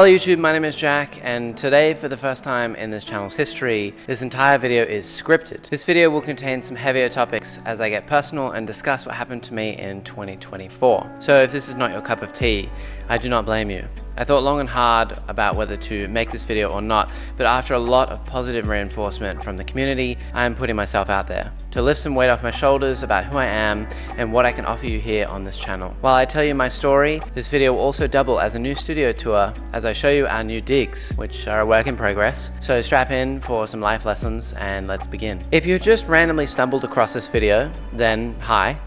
Hello YouTube, my name is Jack, and today, for the first time in this channel's history, this entire video is scripted. This video will contain some heavier topics as I get personal and discuss what happened to me in 2024. So if this is not your cup of tea, I do not blame you. I thought long and hard about whether to make this video or not, but after a lot of positive reinforcement from the community, I am putting myself out there to lift some weight off my shoulders about who I am and what I can offer you here on this channel. While I tell you my story, this video will also double as a new studio tour as I show you our new digs, which are a work in progress. So strap in for some life lessons and let's begin. If you've just randomly stumbled across this video, then hi.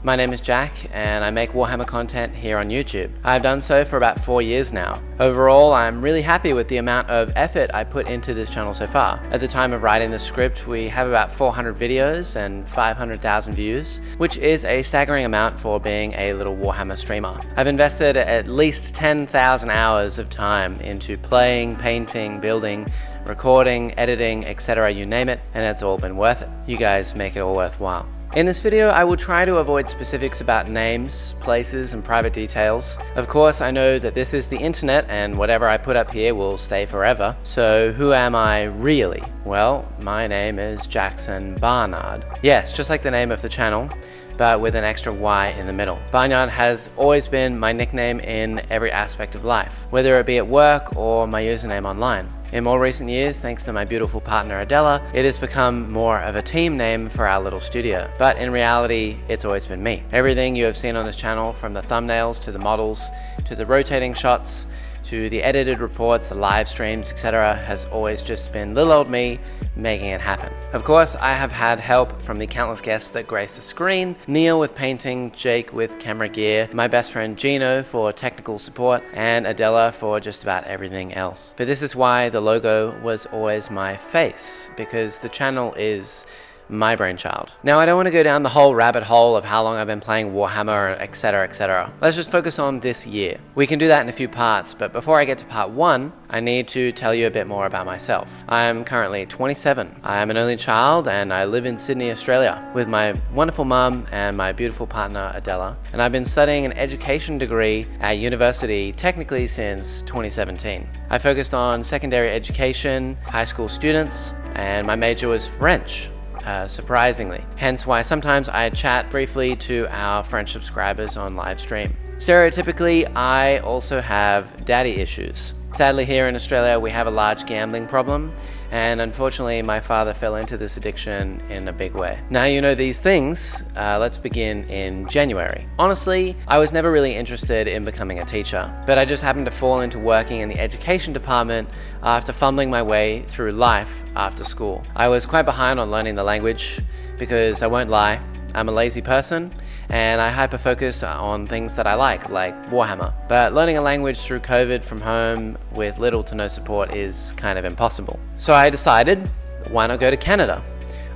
My name is Jack and I make Warhammer content here on YouTube. I've done so for about 4 years now. Overall, I'm really happy with the amount of effort I put into this channel so far. At the time of writing the script, we have about 400 videos and 500,000 views, which is a staggering amount for being a little Warhammer streamer. I've invested at least 10,000 hours of time into playing, painting, building, recording, editing, etc. you name it, and it's all been worth it. You guys make it all worthwhile. In this video, I will try to avoid specifics about names, places, and private details. Of course, I know that this is the internet and whatever I put up here will stay forever. So who am I really? Well, my name is Jackson Barnyard. Yes, just like the name of the channel, but with an extra Y in the middle. Barnyard has always been my nickname in every aspect of life, whether it be at work or my username online. In more recent years, thanks to my beautiful partner Adela, it has become more of a team name for our little studio. But in reality, it's always been me. Everything you have seen on this channel, from the thumbnails to the models, to the rotating shots, to the edited reports, the live streams, etc., has always just been little old me making it happen. Of course, I have had help from the countless guests that grace the screen: Neil with painting, Jake with camera gear, my best friend Gino for technical support, and Adela for just about everything else. But this is why the logo was always my face, because the channel is my brainchild. Now, I don't want to go down the whole rabbit hole of how long I've been playing Warhammer, etc, etc. Let's just focus on this year. We can do that in a few parts, but before I get to part 1, I need to tell you a bit more about myself. I am currently 27. I am an only child and I live in Sydney, Australia with my wonderful mum and my beautiful partner Adela. And I've been studying an education degree at university technically since 2017. I focused on secondary education, high school students, and my major was French. Surprisingly. Hence why sometimes I chat briefly to our French subscribers on live stream. Stereotypically, I also have daddy issues. Sadly, here in Australia, we have a large gambling problem, and unfortunately, my father fell into this addiction in a big way. Now you know these things, let's begin in January. Honestly, I was never really interested in becoming a teacher, but I just happened to fall into working in the education department after fumbling my way through life after school. I was quite behind on learning the language because I won't lie, I'm a lazy person and I hyper-focus on things that I like Warhammer. But learning a language through COVID from home with little to no support is kind of impossible. So I decided, why not go to Canada?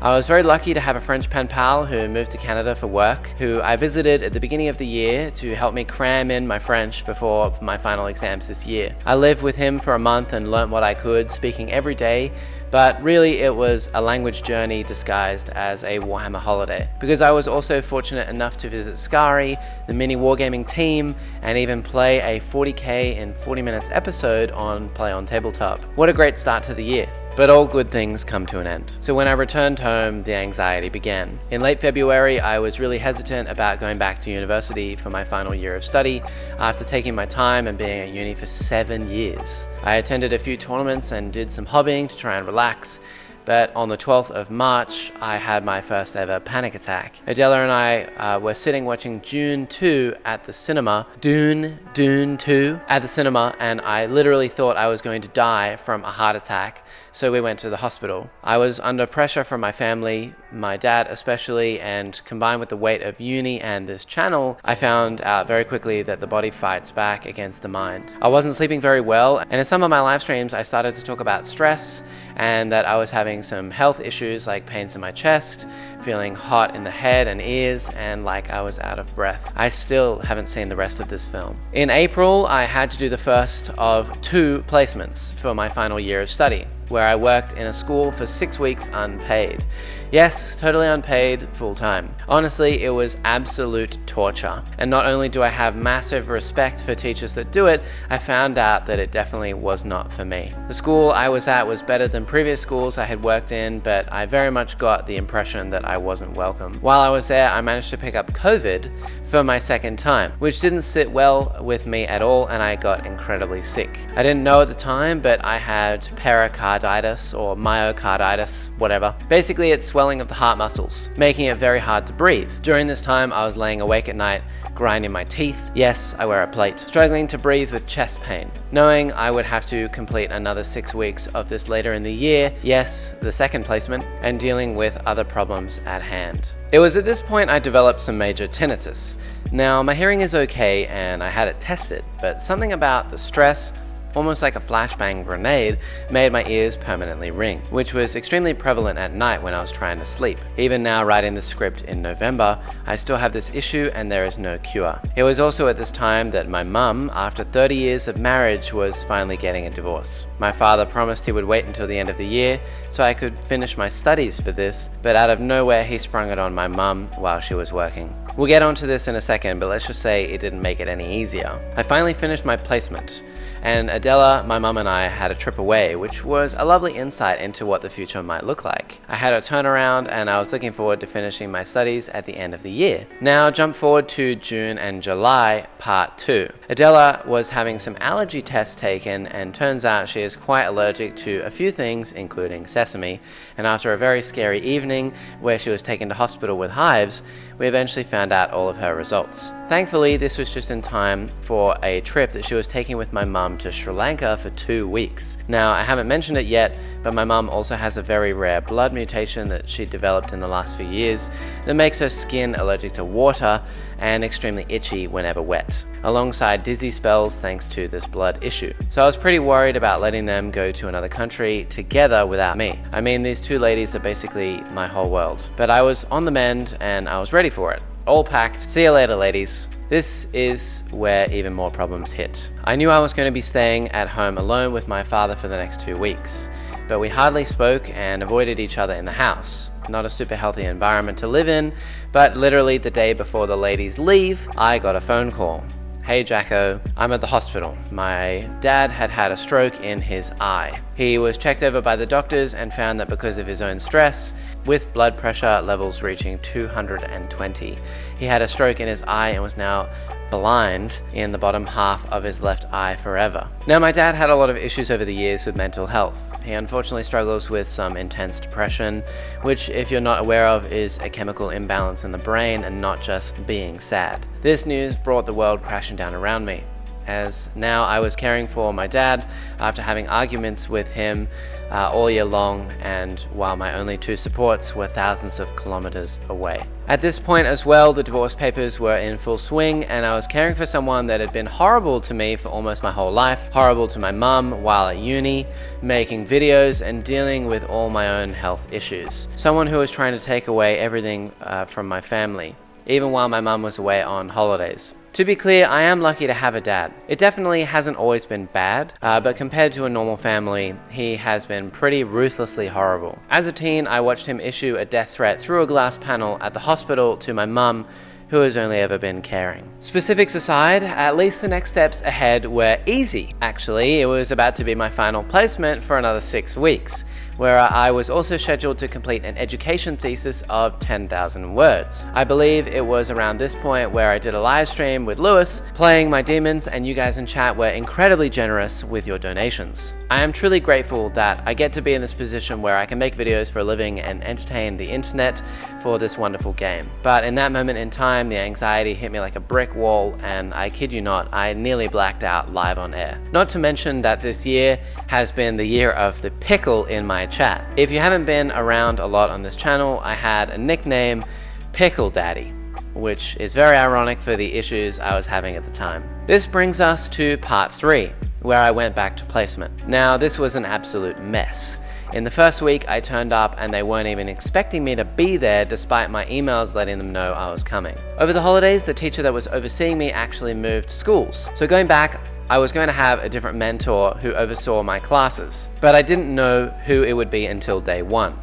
I was very lucky to have a French pen pal who moved to Canada for work, who I visited at the beginning of the year to help me cram in my French before my final exams this year. I lived with him for a month and learnt what I could, speaking every day, but really it was a language journey disguised as a Warhammer holiday. Because I was also fortunate enough to visit Scary, the mini Wargaming team, and even play a 40k in 40 minutes episode on Play on Tabletop. What a great start to the year. But all good things come to an end. So when I returned home, the anxiety began. In late February, I was really hesitant about going back to university for my final year of study after taking my time and being at uni for 7 years. I attended a few tournaments and did some hobbying to try and relax. But on the 12th of March, I had my first ever panic attack. Adela and I were sitting watching Dune 2 at the cinema. Dune 2 at the cinema, and I literally thought I was going to die from a heart attack. So we went to the hospital. I was under pressure from my family, my dad especially, and combined with the weight of uni and this channel, I found out very quickly that the body fights back against the mind. I wasn't sleeping very well, and in some of my live streams, I started to talk about stress and that I was having some health issues like pains in my chest, feeling hot in the head and ears, and like I was out of breath. I still haven't seen the rest of this film. In April, I had to do the first of 2 placements for my final year of study, where I worked in a school for 6 weeks unpaid. Yes, totally unpaid, full-time. Honestly, it was absolute torture. And not only do I have massive respect for teachers that do it, I found out that it definitely was not for me. The school I was at was better than previous schools I had worked in, but I very much got the impression that I wasn't welcome. While I was there, I managed to pick up COVID for my second time, which didn't sit well with me at all, and I got incredibly sick. I didn't know at the time, but I had pericarditis or myocarditis, whatever. Basically, it's swelling of the heart muscles, making it very hard to breathe. During this time, I was laying awake at night, grinding my teeth. Yes, I wear a plate. Struggling to breathe with chest pain. Knowing I would have to complete another 6 weeks of this later in the year, yes, the second placement, and dealing with other problems at hand. It was at this point I developed some major tinnitus. Now, my hearing is okay and I had it tested, but something about the stress, almost like a flashbang grenade, made my ears permanently ring, which was extremely prevalent at night when I was trying to sleep. Even now, writing this script in November, I still have this issue and there is no cure. It was also at this time that my mum, after 30 years of marriage, was finally getting a divorce. My father promised he would wait until the end of the year so I could finish my studies for this, but out of nowhere he sprung it on my mum while she was working. We'll get onto this in a second, but let's just say it didn't make it any easier. I finally finished my placement, and Adela, my mum and I had a trip away, which was a lovely insight into what the future might look like. I had a turnaround and I was looking forward to finishing my studies at the end of the year. Now jump forward to June and July, part 2. Adela was having some allergy tests taken and turns out she is quite allergic to a few things, including sesame, and after a very scary evening where she was taken to hospital with hives, we eventually found out all of her results. Thankfully, this was just in time for a trip that she was taking with my mum to Sri Lanka for 2 weeks. Now, I haven't mentioned it yet, but my mum also has a very rare blood mutation that she developed in the last few years that makes her skin allergic to water and extremely itchy whenever wet, alongside dizzy spells thanks to this blood issue. So I was pretty worried about letting them go to another country together without me. I mean, these two ladies are basically my whole world. But I was on the mend and I was ready for it. All packed. See you later, ladies. This is where even more problems hit. I knew I was going to be staying at home alone with my father for the next 2 weeks, but we hardly spoke and avoided each other in the house. Not a super healthy environment to live in, but literally the day before the ladies leave, I got a phone call. Hey Jacko, I'm at the hospital. My dad had had a stroke in his eye. He was checked over by the doctors and found that because of his own stress, with blood pressure levels reaching 220, he had a stroke in his eye and was now blind in the bottom half of his left eye forever. Now, my dad had a lot of issues over the years with mental health. He unfortunately struggles with some intense depression, which, if you're not aware of, is a chemical imbalance in the brain and not just being sad. This news brought the world crashing down around me, as now I was caring for my dad after having arguments with him all year long, and while my only two supports were thousands of kilometers away. At this point as well, the divorce papers were in full swing, and I was caring for someone that had been horrible to me for almost my whole life, horrible to my mum while at uni, making videos and dealing with all my own health issues. Someone who was trying to take away everything from my family, even while my mum was away on holidays. To be clear, I am lucky to have a dad. It definitely hasn't always been bad, but compared to a normal family, he has been pretty ruthlessly horrible. As a teen, I watched him issue a death threat through a glass panel at the hospital to my mum, who has only ever been caring. Specifics aside, at least the next steps ahead were easy. Actually, it was about to be my final placement for another 6 weeks, where I was also scheduled to complete an education thesis of 10,000 words. I believe it was around this point where I did a live stream with Lewis, playing my demons, and you guys in chat were incredibly generous with your donations. I am truly grateful that I get to be in this position where I can make videos for a living and entertain the internet for this wonderful game. But in that moment in time, the anxiety hit me like a brick wall, and I kid you not, I nearly blacked out live on air. Not to mention that this year has been the year of the pickle in my chat. If you haven't been around a lot on this channel, I had a nickname, Pickle Daddy, which is very ironic for the issues I was having at the time. This brings us to part 3, where I went back to placement. Now, this was an absolute mess. In the first week, I turned up and they weren't even expecting me to be there despite my emails letting them know I was coming. Over the holidays, the teacher that was overseeing me actually moved schools. So going back, I was going to have a different mentor who oversaw my classes, but I didn't know who it would be until day one,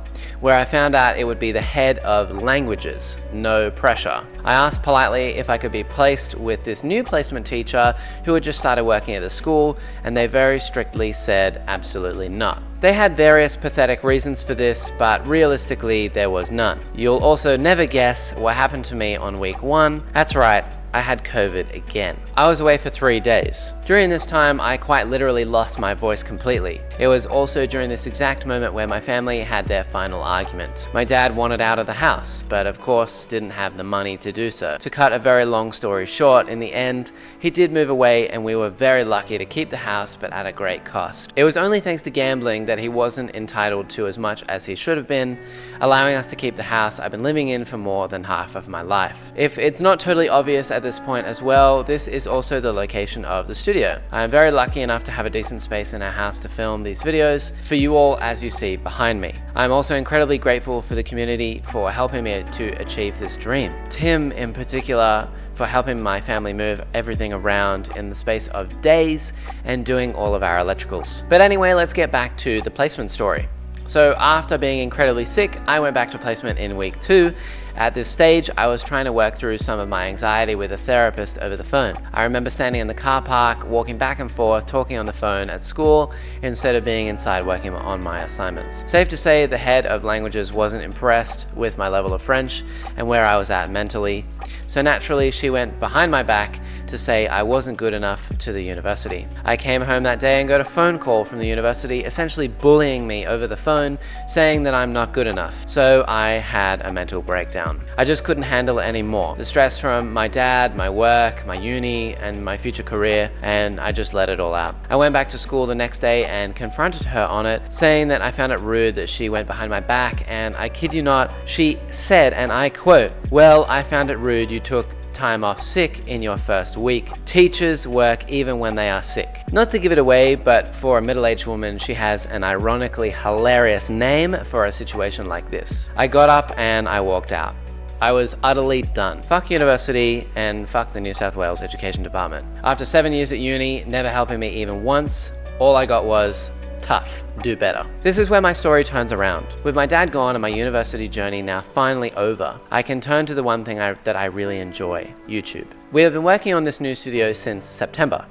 where I found out it would be the head of languages. No pressure. I asked politely if I could be placed with this new placement teacher who had just started working at the school, and they very strictly said absolutely not. They had various pathetic reasons for this, but realistically there was none. You'll also never guess what happened to me on week 1. That's right, I had COVID again. I was away for 3 days. During this time, I quite literally lost my voice completely. It was also during this exact moment where my family had their final argument. My dad wanted out of the house, but of course didn't have the money to do so. To cut a very long story short, in the end, he did move away and we were very lucky to keep the house, but at a great cost. It was only thanks to gambling that he wasn't entitled to as much as he should have been, allowing us to keep the house I've been living in for more than half of my life. If it's not totally obvious at this point as well, this is also the location of the studio. I am very lucky enough to have a decent space in our house to film these videos for you all, as you see behind me. I'm also incredibly grateful for the community for helping me to achieve this dream. Tim in particular for helping my family move everything around in the space of days and doing all of our electricals. But anyway, let's get back to the placement story. So after being incredibly sick, I went back to placement in week 2. At this stage, I was trying to work through some of my anxiety with a therapist over the phone. I remember standing in the car park, walking back and forth, talking on the phone at school, instead of being inside working on my assignments. Safe to say, the head of languages wasn't impressed with my level of French and where I was at mentally. So naturally, she went behind my back to say I wasn't good enough to the university. I came home that day and got a phone call from the university, essentially bullying me over the phone, saying that I'm not good enough. So I had a mental breakdown. I just couldn't handle it anymore. The stress from my dad, my work, my uni, and my future career, and I just let it all out. I went back to school the next day and confronted her on it, saying that I found it rude that she went behind my back, and I kid you not, she said, and I quote, "Well, I found it rude you took time off sick in your first week. Teachers work even when they are sick." Not to give it away, but for a middle-aged woman, she has an ironically hilarious name for a situation like this. I got up and I walked out. I was utterly done. Fuck university and fuck the New South Wales Education Department. After 7 years at uni, never helping me even once, all I got was tough, do better. This is where my story turns around. With my dad gone and my university journey now finally over, I can turn to the one thing that I really enjoy, YouTube. We have been working on this new studio since September.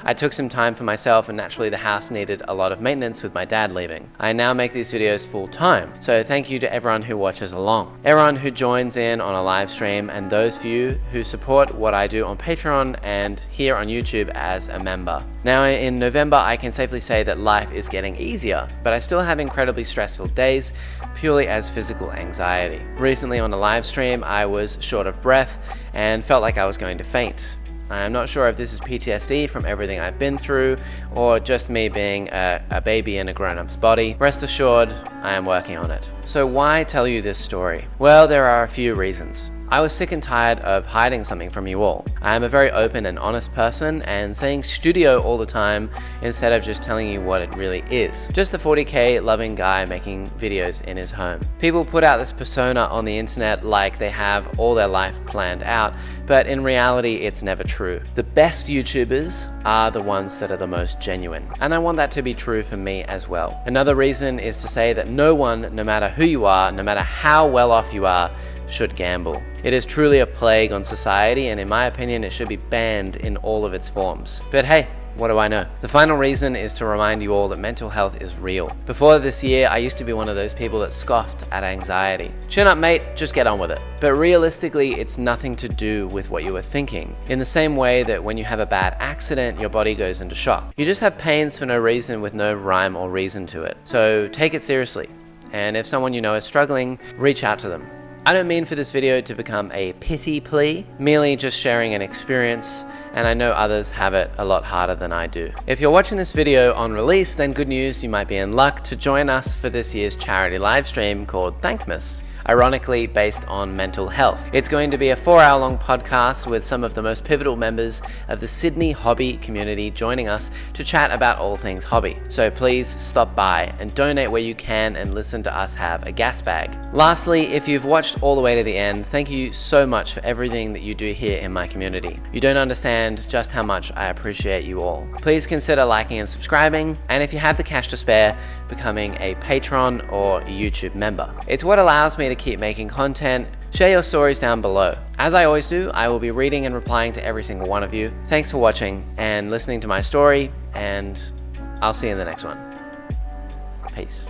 I took some time for myself, and naturally the house needed a lot of maintenance with my dad leaving. I now make these videos full time, so thank you to everyone who watches along, everyone who joins in on a live stream, and those of you who support what I do on Patreon and here on YouTube as a member. Now in November, I can safely say that life is getting easier, but I still have incredibly stressful days, purely as physical anxiety. Recently on a live stream, I was short of breath and felt like I was going to faint. I am not sure if this is PTSD from everything I've been through, or just me being a baby in a grown-up's body. Rest assured, I am working on it. So why tell you this story? Well, there are a few reasons. I was sick and tired of hiding something from you all. I am a very open and honest person, and saying studio all the time instead of just telling you what it really is. Just a 40k loving guy making videos in his home. People put out this persona on the internet like they have all their life planned out, but in reality it's never true. The best YouTubers are the ones that are the most genuine, and I want that to be true for me as well. Another reason is to say that no one, no matter who you are, no matter how well off you are, should gamble. It is truly a plague on society, and in my opinion it should be banned in all of its forms. But hey, what do I know? The final reason is to remind you all that mental health is real. Before this year, I used to be one of those people that scoffed at anxiety. Chin up mate, just get on with it. But realistically, it's nothing to do with what you were thinking. In the same way that when you have a bad accident, your body goes into shock. You just have pains for no reason with no rhyme or reason to it. So take it seriously. And if someone you know is struggling, reach out to them. I don't mean for this video to become a pity plea, merely just sharing an experience, and I know others have it a lot harder than I do. If you're watching this video on release, then good news, you might be in luck to join us for this year's charity live stream called Thankmas. ironically based on mental health. It's going to be a 4-hour long podcast with some of the most pivotal members of the Sydney hobby community joining us to chat about all things hobby. So please stop by and donate where you can and listen to us have a gas bag. Lastly, if you've watched all the way to the end, thank you so much for everything that you do here in my community. You don't understand just how much I appreciate you all. Please consider liking and subscribing, and if you have the cash to spare, becoming a patron or YouTube member. It's what allows me to keep making content. Share your stories down below. As I always do, I will be reading and replying to every single one of you. Thanks for watching and listening to my story, and I'll see you in the next one. Peace.